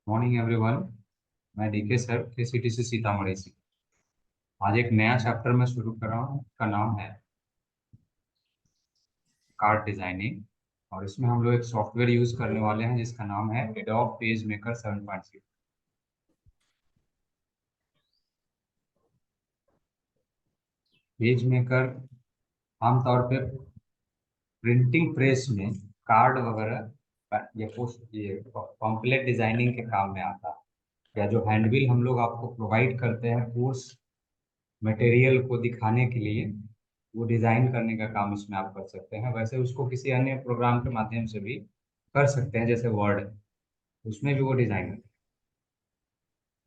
Morning everyone. मैं DK sir KCTC Sitamarhi से। आज एक नया चैप्टर मैं शुरू कर रहा हूँ। उसका नाम है कार्ड डिजाइनिंग। और इसमें हम लोग एक सॉफ्टवेयर यूज करने वाले हैं जिसका नाम है adobe page maker 7.0। Page maker आमतौर पे प्रिंटिंग प्रेस में कार्ड वगैरह या पोस्ट ये पम्पलेट डिजाइनिंग के काम में आता है। या जो हैंडबिल हम लोग आपको प्रोवाइड करते हैं कोर्स मटेरियल को दिखाने के लिए, वो डिजाइन करने का काम इसमें आप कर सकते हैं। वैसे उसको किसी अन्य प्रोग्राम के माध्यम से भी कर सकते हैं, जैसे वर्ड, उसमें भी वो डिजाइन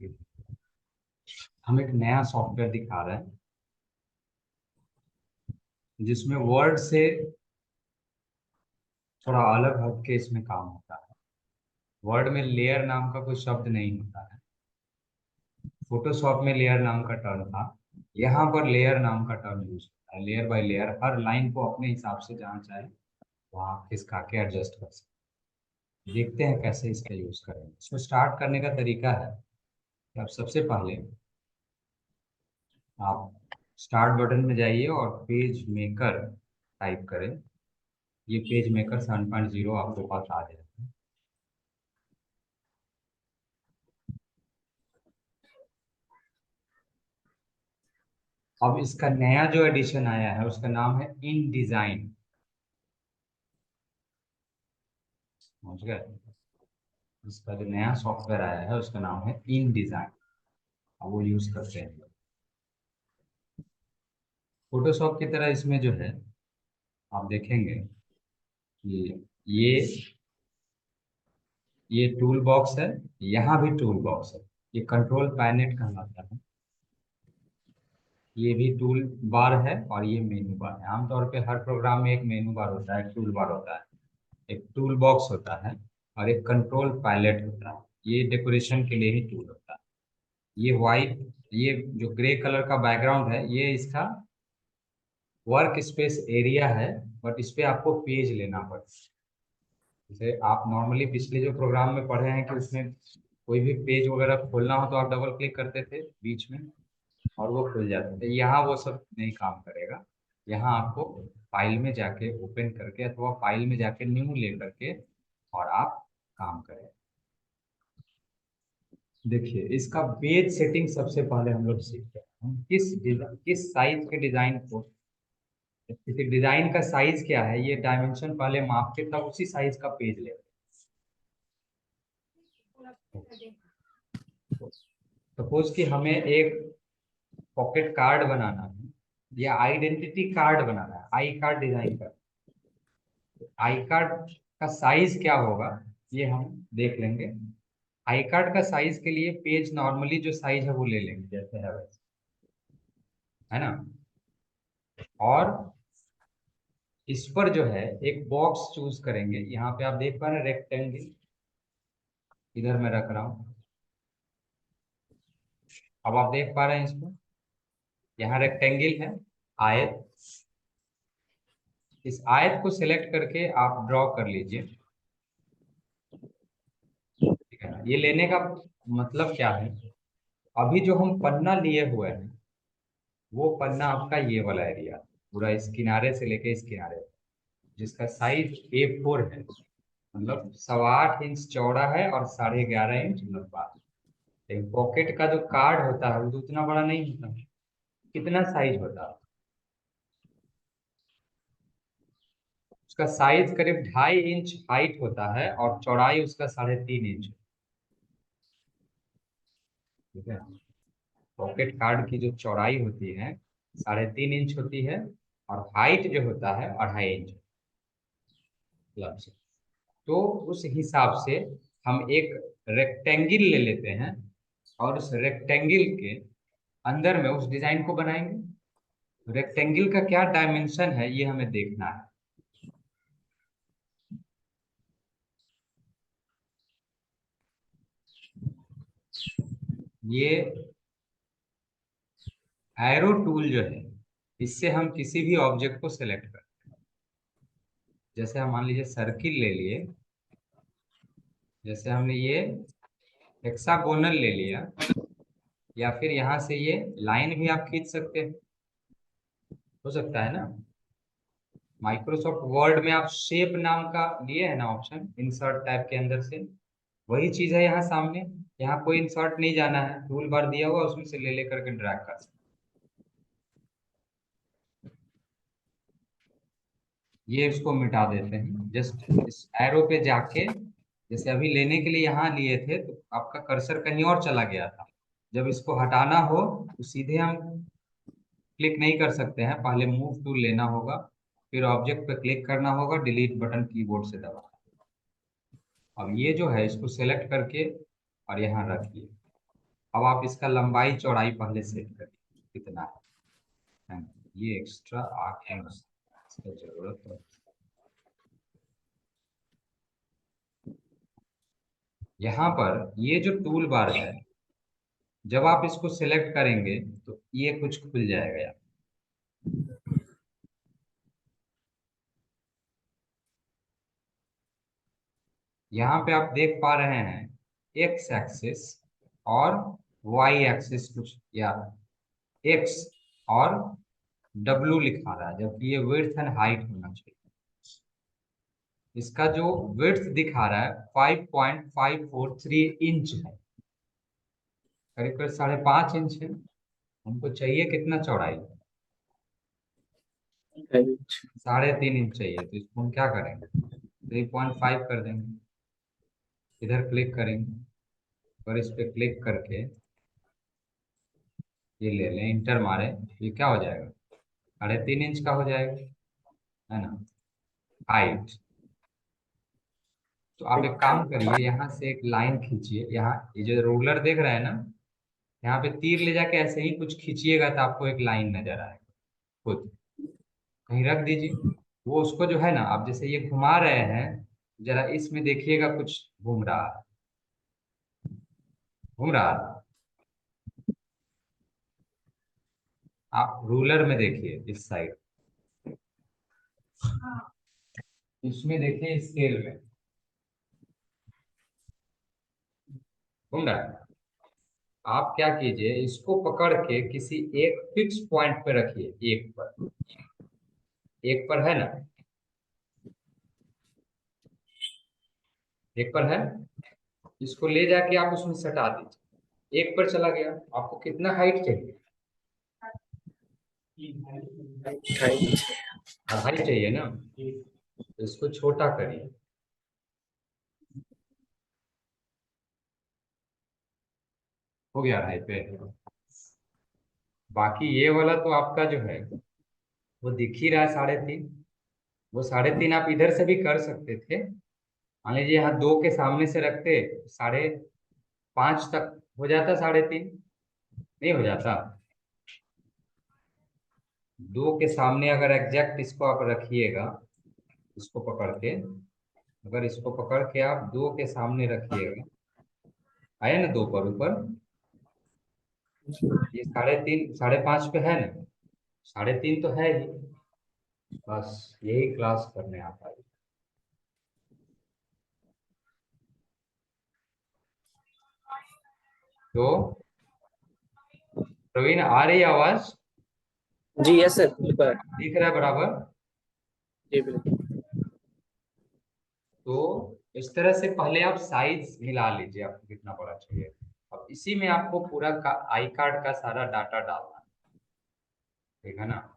है। हम एक नया सॉफ्टवेयर दिखा रहे हैं जिसमें वर्ड से थोड़ा अलग हट के इसमें काम होता है। वर्ड में लेयर नाम का कोई शब्द नहीं होता है। फोटोशॉप में लेयर नाम का टर्म था, यहाँ पर लेयर नाम का टर्म यूज होता है। Layer by layer her line को अपने हिसाब से जहाँ चाहे वहाँ खिसका के एडजस्ट कर सकते हैं। देखते हैं कैसे इसका यूज करेंगे। इसको स्टार्ट करने का तरीका है कि आप सबसे पहले आप स्टार्ट बटन में जाइए और पेज मेकर टाइप करें। ये पेज मेकर 7.0 आपके पास आ जाएगा। अब इसका नया जो एडिशन आया है उसका नाम है इन डिजाइन। समझ गए? इसका जो नया सॉफ्टवेयर आया है उसका नाम है इन डिजाइन। अब वो यूज करते हैं। फोटोशॉप की तरह इसमें जो है आप देखेंगे कि ये टूल बॉक्स है, यहाँ भी टूल बॉक्स है। ये कंट्रोल पैनेट कहलाता है। ये भी टूल बार है और ये मेनू बार है। आमतौर पे हर प्रोग्राम में एक मेनू बार होता है, एक टूल बार होता है, एक टूल बॉक्स होता है और एक कंट्रोल पैलेट होता है। ये डेकोरेशन के लिए ही टूल होता है। ये वाइट, ये जो ग्रे कलर का बैकग्राउंड है ये इसका वर्क स्पेस एरिया है। बट इस पे आपको पेज लेना पड़ता है। जैसे आप नॉर्मली पिछले जो प्रोग्राम में पढ़े हैं कि उसमें कोई भी पेज वगैरह खोलना हो तो आप डबल क्लिक करते थे बीच में और वो खुल जाते थे। यहाँ वो सब नहीं काम करेगा। यहाँ आपको फाइल में जाके ओपन करके अथवा फाइल में जाके न्यू ले करके और आप काम करें। देखिए इसका पेज सेटिंग सबसे पहले हम लोग सीखते हैं। हम किस साइज के डिजाइन को, जैसे डिजाइन का साइज क्या है ये डायमेंशन पहले माप के तब उसी साइज का पेज ले। सपोज कि हमें एक पॉकेट कार्ड बनाना है या आइडेंटिटी कार्ड बनाना है, आई कार्ड डिजाइन का। आई कार्ड का साइज क्या होगा ये हम देख लेंगे। आई कार्ड का साइज के लिए पेज नॉर्मली जो साइज है वो ले लेंगे जैसे है वैसे, है ना। और इस पर जो है एक बॉक्स चूज करेंगे। यहाँ पे आप देख पा रहे हैं रेक्टेंगल, इधर मैं रख रहा हूँ। अब आप देख पा रहे हैं इसको, यहाँ रेक्टेंगल है, आयत। इस आयत को सिलेक्ट करके आप ड्रॉ कर लीजिए। ठीक है ना। ये लेने का मतलब क्या है, अभी जो हम पन्ना लिए हुए हैं वो पन्ना आपका ये वाला एरिया, पूरा इस किनारे से लेके इस किनारे, जिसका साइज A4 है, मतलब 8.25 इंच चौड़ा है और 11.5 इंच लंबा। एक पॉकेट का जो कार्ड होता है वो तो उतना बड़ा नहीं होता। कितना साइज होता है उसका? साइज करीब 2.5 इंच हाइट होता है और चौड़ाई उसका 3.5 इंच। ठीक है। पॉकेट कार्ड की जो चौड़ाई होती है 3.5 इंच होती है और हाइट जो होता है 2.5 इंच मतलब से। तो उस हिसाब से हम एक रेक्टेंगल ले लेते हैं और उस रेक्टेंगल के अंदर में उस डिजाइन को बनाएंगे। रेक्टेंगल का क्या डायमेंशन है ये हमें देखना है। ये एरो टूल जो है इससे हम किसी भी ऑब्जेक्ट को सिलेक्ट करते हैं। जैसे हम मान लीजिए सर्किल ले लिए, जैसे हमने ये हेक्सागोनल ले लिया, या फिर यहाँ से ये लाइन भी आप खींच सकते हैं, हो सकता है ना। माइक्रोसॉफ्ट वर्ड में आप शेप नाम का लिए है ना ऑप्शन, इंसर्ट टाइप के अंदर से, वही चीज है यहाँ सामने। यहाँ कोई इंसर्ट नहीं जाना है, टूल बार दिया हुआ उसमें से ले लेकर के ड्रैग कर सकते। ये इसको मिटा देते हैं, जस्ट इस एरो पे जाके, जैसे अभी लेने के लिए यहाँ लिए थे तो आपका कर्सर कहीं और चला गया था। जब इसको हटाना हो तो सीधे हम क्लिक नहीं कर सकते हैं, पहले मूव टूल लेना होगा, फिर ऑब्जेक्ट पे क्लिक करना होगा, डिलीट बटन कीबोर्ड से दबाना। अब ये जो है इसको सेलेक्ट करके और यहाँ रखिए। अब आप इसका लंबाई चौड़ाई पहले सेट करिए कितना है। ये एक्स्ट्रा आके इसका जरूरत है। यहाँ पर ये जो टूल बार है, जब आप इसको सिलेक्ट करेंगे तो ये कुछ खुल जाएगा। यहाँ पे आप देख पा रहे हैं एक्स एक्सिस और वाई एक्सिस कुछ, या एक्स और डब्लू लिखा रहा है, जबकि ये विड्थ एंड हाइट होना चाहिए। इसका जो विड्थ दिखा रहा है 5.543 इंच है, करीब करीब 5.5 इंच है। हमको चाहिए कितना चौड़ाई, 3.5 इंच चाहिए, तो इसको हम क्या करेंगे, 3.5 कर देंगे। इधर क्लिक करेंगे और इस पे क्लिक करके ये ले लें, इंटर मारे, ये क्या हो जाएगा, 3.5 इंच का हो जाएगा, है ना, हाइट। तो आप एक काम करिए, यहाँ से एक लाइन खींचिए, यहाँ ये जो रूलर देख रहे हैं ना, यहाँ पे तीर ले जाके ऐसे ही कुछ खींचिएगा तो आपको एक लाइन नजर आएगा, खुद कहीं रख दीजिए। वो उसको जो है ना, आप जैसे ये घुमा रहे हैं, जरा इसमें देखिएगा कुछ घूम रहा है, घूम रहा है। आप रूलर में देखिए इस साइड, इसमें देखिए स्केल में घूम रहा है। आप क्या कीजिए, इसको पकड़ के किसी एक फिक्स पॉइंट पे रखिए, एक पर, एक पर है ना, एक पर है, इसको ले जाके आप उसमें सटा दीजिए। एक पर चला गया, आपको कितना हाइट चाहिए, हाइट चाहिए ना, तो इसको छोटा करिए। हो गया हाइट पे। बाकी ये वाला तो आपका जो है वो दिख ही रहा है 3.5। वो 3.5 आप इधर से भी कर सकते थे, मान लीजिए यहाँ 2 के सामने से रखते, 5.5 तक हो जाता, 3.5 नहीं हो जाता। 2 के सामने अगर एग्जैक्ट इसको आप रखिएगा, इसको पकड़ के, अगर इसको पकड़ के आप 2 के सामने रखिएगा, आया ना 2 पर ऊपर, ये 3.5 5.5 पे है ना, 3.5 तो है ही, बस यही क्लास करने आता है। तो प्रवीण, आ रही है आवाज? जी यस सर, बिल्कुल दिख रहा है बराबर? जी बिल्कुल। तो इस तरह से पहले आप साइज मिला लीजिए, आपको कितना बड़ा चाहिए। अब इसी में आपको पूरा आई कार्ड का सारा डाटा डालना है, ठीक है ना।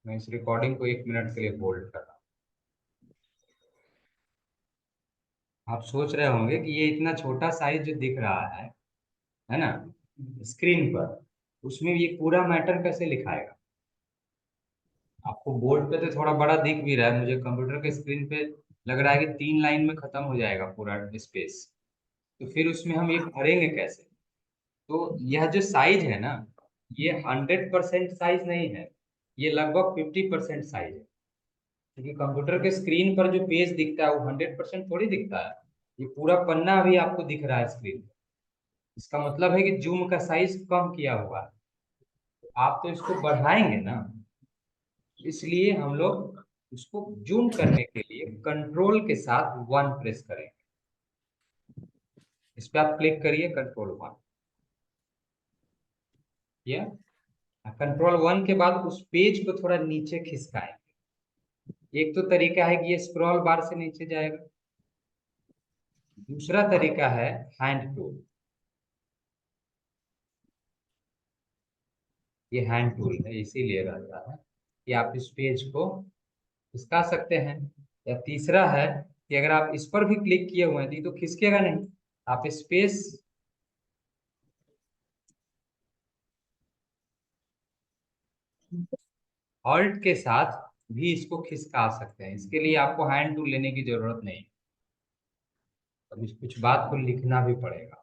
मैं इस रिकॉर्डिंग को 1 मिनट के लिए होल्ड कर रहा हूँ। आप सोच रहे होंगे कि ये इतना छोटा साइज जो दिख रहा है ना, स्क्रीन पर, उसमें ये पूरा मैटर कैसे लिखाएगा। आपको बोर्ड पे तो थोड़ा बड़ा दिख भी रहा है, मुझे कंप्यूटर के स्क्रीन पे लग रहा है कि 3 लाइन में खत्म हो जाएगा पूरा स्पेस, तो फिर उसमें हम ये भरेंगे कैसे। तो यह जो साइज है ना, ये 100% साइज नहीं है, ये लगभग 50% साइज है, क्योंकि कंप्यूटर के स्क्रीन पर जो पेज दिखता है वो 100% थोड़ी दिखता है। ये पूरा पन्ना अभी आपको दिख रहा है स्क्रीन पर, इसका मतलब है कि जूम का साइज कम किया हुआ है। आप तो इसको बढ़ाएंगे ना, इसलिए हम लोग इसको जूम करने के लिए कंट्रोल के साथ 1 प्रेस करेंगे। इस पे आप क्लिक करिए, कंट्रोल 1 किया। कंट्रोल 1 के बाद उस पेज को थोड़ा नीचे खिसकाएंगे। एक तो तरीका है कि ये स्क्रॉल बार से नीचे जाएगा, दूसरा तरीका है हैंड टूल। ये हैंड टूल है, इसीलिए रहता है कि आप इस पेज को खिसका सकते हैं। या तीसरा है कि अगर आप इस पर भी क्लिक किए हुए हैं तो खिसकेगा नहीं, आप स्पेस ऑल्ट के साथ भी इसको खिसका सकते हैं। इसके लिए आपको हैंड टूल लेने की जरूरत नहीं। अब इस कुछ बात को लिखना भी पड़ेगा,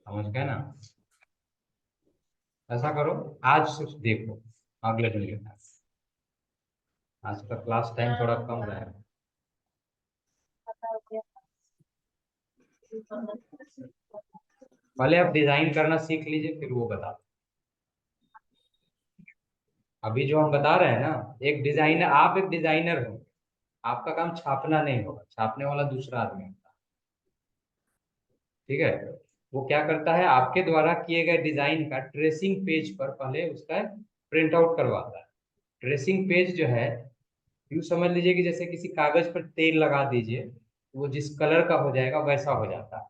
समझ गए ना। ऐसा करो, आज सिर्फ देखो, अगले दिन लिखना। आज का क्लास टाइम थोड़ा कम रहेगा। पहले आप डिजाइन करना सीख लीजिए, फिर वो बता। अभी जो हम बता रहे हैं ना, एक डिजाइनर, आप एक डिजाइनर हो, आपका काम छापना नहीं होगा, छापने वाला दूसरा आदमी होता है। ठीक है, वो क्या करता है, आपके द्वारा किए गए डिजाइन का ट्रेसिंग पेज पर पहले उसका प्रिंट आउट करवाता है। ट्रेसिंग पेज जो है, यूँ समझ लीजिए कि जैसे किसी कागज पर तेल लगा दीजिए, वो जिस कलर का हो जाएगा वैसा हो जाता है।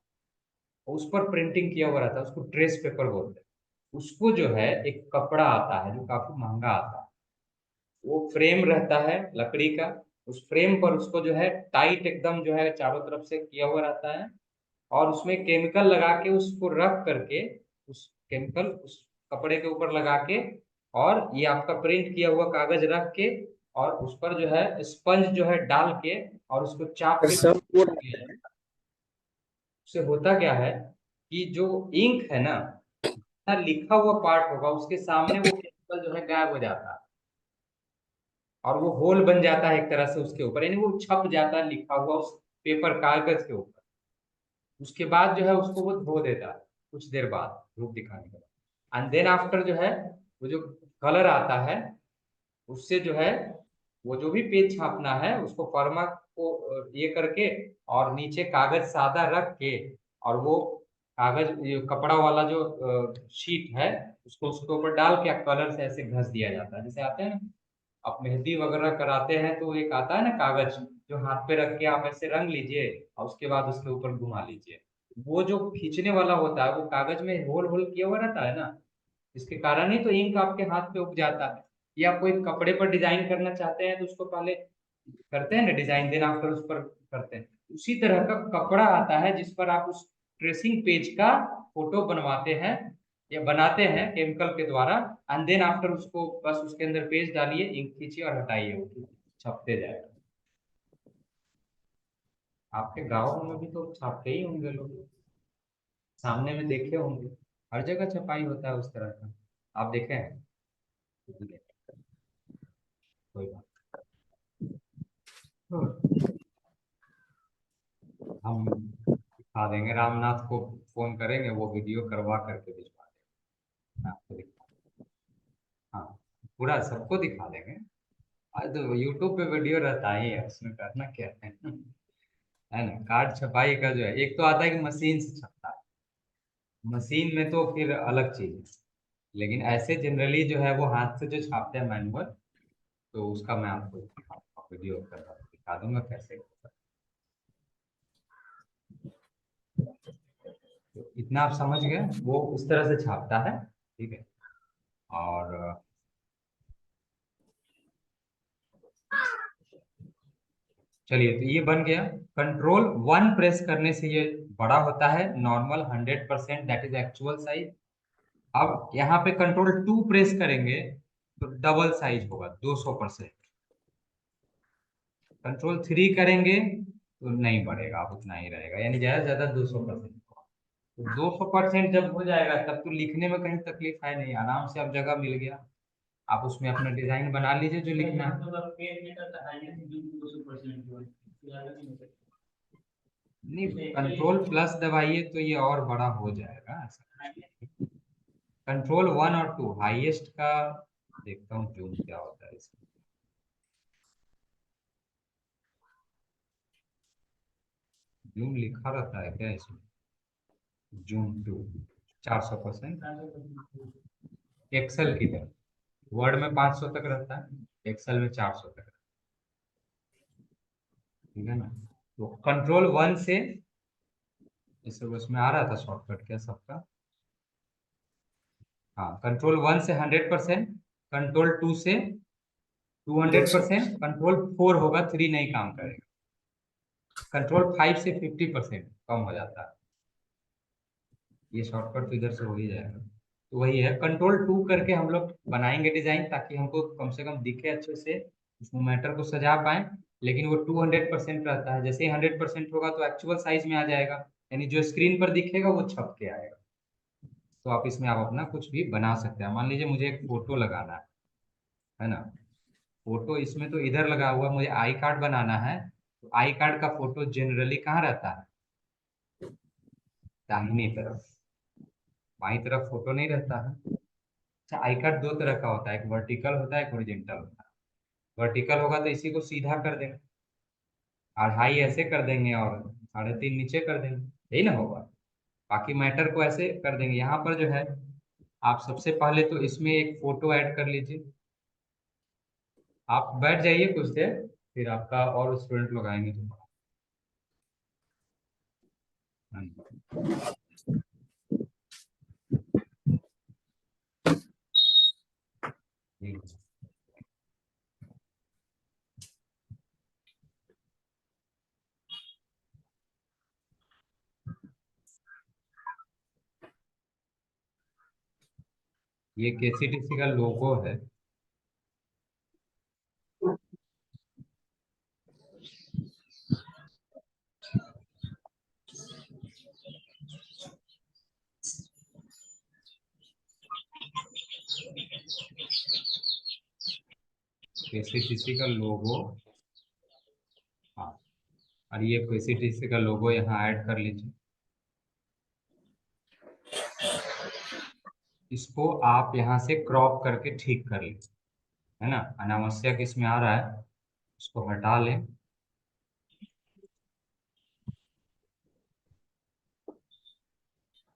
उस पर प्रिंटिंग किया हुआ रहता है, उसको ट्रेस पेपर बोलते हैं। उसको जो है एक कपड़ा आता है जो काफी महंगा आता है, वो फ्रेम रहता है लकड़ी का। उस फ्रेम पर उसको जो है टाइट एकदम जो है चारों तरफ से किया हुआ रहता है, और उसमें केमिकल लगा के उसको रख करके, उस केमिकल उस कपड़े के ऊपर लगा के, और ये आपका प्रिंट किया हुआ कागज रख के, और उस पर जो है स्पंज जो है डाल के, और उसको चाप सर के सब कोड किया जाए। उससे होता क्या है कि जो इंक है ना, जितना लिखा हुआ पार्ट होगा उसके सामने वो केमिकल जो है गायब हो जाता है, और वो होल बन जाता है एक तरह से उसके ऊपर, यानी वो छप जाता है लिखा हुआ उस पेपर कागज के ऊपर। उसके बाद जो है उसको वो धो देता है कुछ देर बाद, धूप दिखाने के बाद। एंड देन आफ्टर जो है वो जो कलर आता है, उससे जो है वो जो भी पेज छापना है उसको फर्मा को ये करके, और नीचे कागज सादा रख के, और वो कागज ये कपड़ा वाला जो शीट है, उसको उसके ऊपर डाल के कलर से ऐसे घस दिया जाता है। जैसे आते हैं ना, आप मेहंदी वगैरह कराते हैं तो एक आता है ना कागज, जो हाथ पे रख के आप ऐसे रंग लीजिए और उसके बाद उसके ऊपर घुमा लीजिए। वो जो खींचने वाला होता है वो कागज में होल होल किया हुआ रहता है ना, इसके कारण ही तो इंक आपके हाथ पे उग जाता है। या कोई कपड़े पर डिजाइन करना चाहते हैं तो उसको पहले करते हैं ना डिजाइन, देन आफ्टर उस पर करते हैं। उसी तरह का कपड़ा आता है जिस पर आप उस ट्रेसिंग पेज का फोटो बनवाते हैं या बनाते हैं केमिकल के द्वारा। एंड देन आफ्टर उसको बस उसके अंदर पेज डालिए, इंक खींचिए और हटाइए, वो छपते जाएगा। आपके गाँव में भी तो छापते ही होंगे लोग, सामने में देखे होंगे, हर जगह छपाई होता है उस तरह का। आप देखे हैं? कोई बात नहीं। हम दिखा देंगे, रामनाथ को फोन करेंगे, वो वीडियो करवा करके भिजवा देंगे, मैं आपको दिखा। हाँ, पूरा सबको दिखा देंगे। आज तो यूट्यूब पे वीडियो रहता ही है, उसमें करना क्या है ना। कार्ड छपाई का जो है, एक तो आता है कि मशीन से छपता है, मशीन में तो फिर अलग चीज है, लेकिन ऐसे जनरली जो है वो हाथ से जो छापते हैं मैनुअल, तो उसका मैं आपको वीडियो कर दिखा दूंगा कैसे होता है। तो इतना आप समझ गए, वो उस तरह से छापता है। ठीक है, और चलिए, तो ये बन गया। कंट्रोल 1 प्रेस करने से ये बड़ा होता है, normal 100%, that is actual size. अब यहाँ पे कंट्रोल 2 प्रेस करेंगे तो डबल साइज होगा, 200%। कंट्रोल 3 करेंगे तो नहीं बढ़ेगा, अब उतना ही रहेगा, यानी ज्यादा से ज्यादा 200%। तो 200% जब हो जाएगा तब तो लिखने में कहीं तकलीफ है नहीं, आराम से अब जगह मिल गया, आप उसमें अपना डिजाइन बना लीजिए जो लिखना है। नहीं, कंट्रोल प्लस दबाइए तो ये और बड़ा हो जाएगा, ऐसा कुछ नहीं। कंट्रोल 1 और 2 हाईएस्ट का देखता हूँ जूम क्या होता है इसमें। जूम लिखा रहता है क्या इसमें? जूम 2 400%। एक्सेल की तरह वर्ड में 500 तक रहता है, एक्सेल में 400 तक रहता है, ठीक है ना। तो कंट्रोल 1 से, इसे उसमें आ रहा था शॉर्टकट क्या सबका? हाँ, कंट्रोल 1 से 100%, कंट्रोल 2 से दो सौ 200%, कंट्रोल 4 होगा 3 नहीं काम करेगा, कंट्रोल 5 से 50% कम हो जाता है। ये शॉर्टकट तो इधर से हो ही जाएगा। तो वही है, कंट्रोल 2 करके हम लोग बनाएंगे डिजाइन, ताकि हमको कम से कम दिखे अच्छे से, इसमें मैटर को सजा पाए। लेकिन वो 200% रहता है, जैसे ही 100% होगा तो एक्चुअल साइज में आ जाएगा, यानी जो स्क्रीन पर दिखेगा वो छप के आएगा। तो आप इसमें आप अपना कुछ भी बना सकते हैं। मान लीजिए मुझे एक फोटो लगाना है ना। फोटो इसमें तो इधर लगा हुआ, मुझे आई कार्ड बनाना है, तो आई कार्ड का फोटो जनरली कहाँ रहता है? दाहिनी तरफ, बाई तरफ फोटो नहीं रहता है। अच्छा, आई कार्ड दो तरह का होता है, एक वर्टिकल होता है, एक हॉरिजॉन्टल होता है। वर्टिकल होगा तो इसी को सीधा कर देंगे, और हाई ऐसे कर देंगे, और 3.5 नीचे कर देंगे, यही ना होगा। बाकी मैटर को ऐसे कर देंगे। यहाँ पर जो है, आप सबसे पहले तो इसमें एक फोटो ऐड कर लीजिए। आप बैठ जाइए कुछ देर, फिर आपका और स्टूडेंट लोग आएंगे तो। जी। ये केसीटीसी का लोगो है। केसीटीसी का लोगो, हाँ, और ये केसीटीसी का लोगो यहाँ ऐड कर लीजिए। इसको आप यहाँ से क्रॉप करके ठीक कर लीजिए, है ना। अनावश्यक इसमें आ रहा है, उसको हटा लें।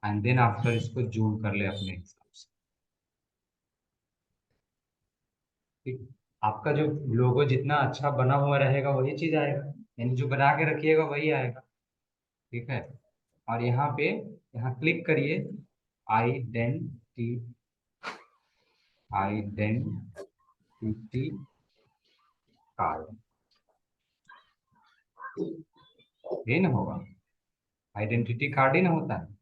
एंड देन आफ्टर इसको जूम कर ले अपने हिसाब से। ठीक, आपका जो लोगो जितना अच्छा बना हुआ रहेगा वही चीज आएगा, यानी जो बना के रखिएगा वही आएगा। ठीक है। और यहाँ पे, यहाँ क्लिक करिए, आइडेंटिटी, आइडेंटिटी कार्ड, ये ना होगा, आइडेंटिटी कार्ड ही ना होता है।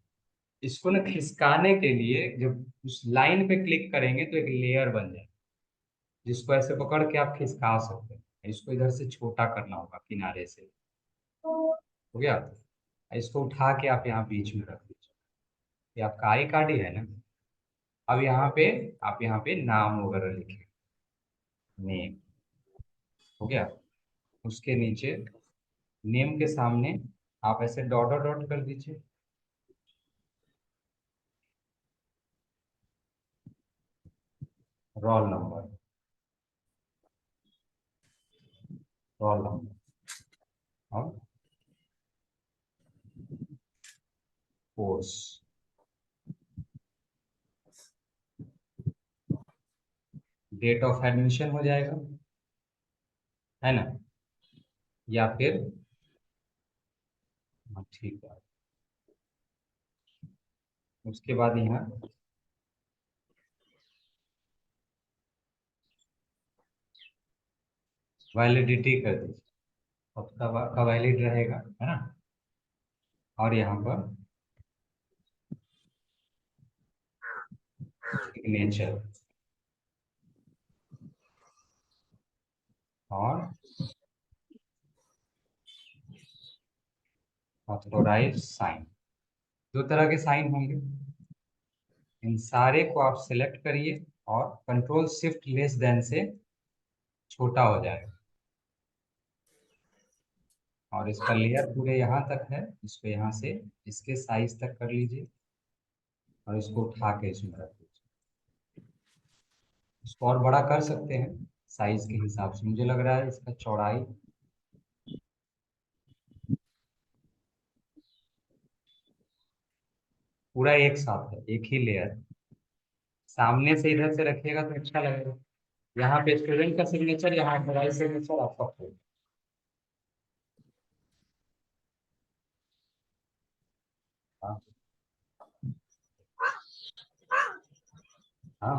इसको ना खिसकाने के लिए जब उस लाइन पे क्लिक करेंगे तो एक लेयर बन जाए, जिसको ऐसे पकड़ के आप खिसका सकते हैं। इसको इधर से छोटा करना होगा किनारे से, हो गया। इसको उठा के आप यहाँ बीच में रख दीजिए, ये आपका आई कार्ड ही है ना। अब यहाँ पे आप यहाँ पे नाम वगैरह लिखे, नेम, हो गया। उसके नीचे नेम के सामने आप ऐसे डॉट डॉट डॉट कर दीजिए। रोल नंबर, रोल नंबर, और कोर्स, डेट ऑफ एडमिशन हो जाएगा, है ना। या फिर, हाँ ठीक है, उसके बाद यहाँ वैलिडिटी कर दीजिए, अब का वैलिड रहेगा, है ना। और यहाँ पर सिग्नेचर, और ऑथोराइज साइन। दो तरह के साइन होंगे, इन सारे को आप सिलेक्ट करिए, और कंट्रोल शिफ्ट लेस देन से छोटा हो जाएगा। और इसका लेयर पूरे यहाँ तक है, इसको यहाँ से इसके साइज तक कर लीजिए, और इसको उठा के इसमें रख दीजिए। इसको और बड़ा कर सकते हैं साइज के हिसाब से। मुझे लग रहा है इसका चौड़ाई पूरा एक साथ है, एक ही लेयर। सामने से इधर से रखिएगा तो अच्छा लगेगा। यहाँ पे स्टूडेंट का सिग्नेचर, यहाँ मेरा सिग्नेचर, आपका फोटो। हाँ,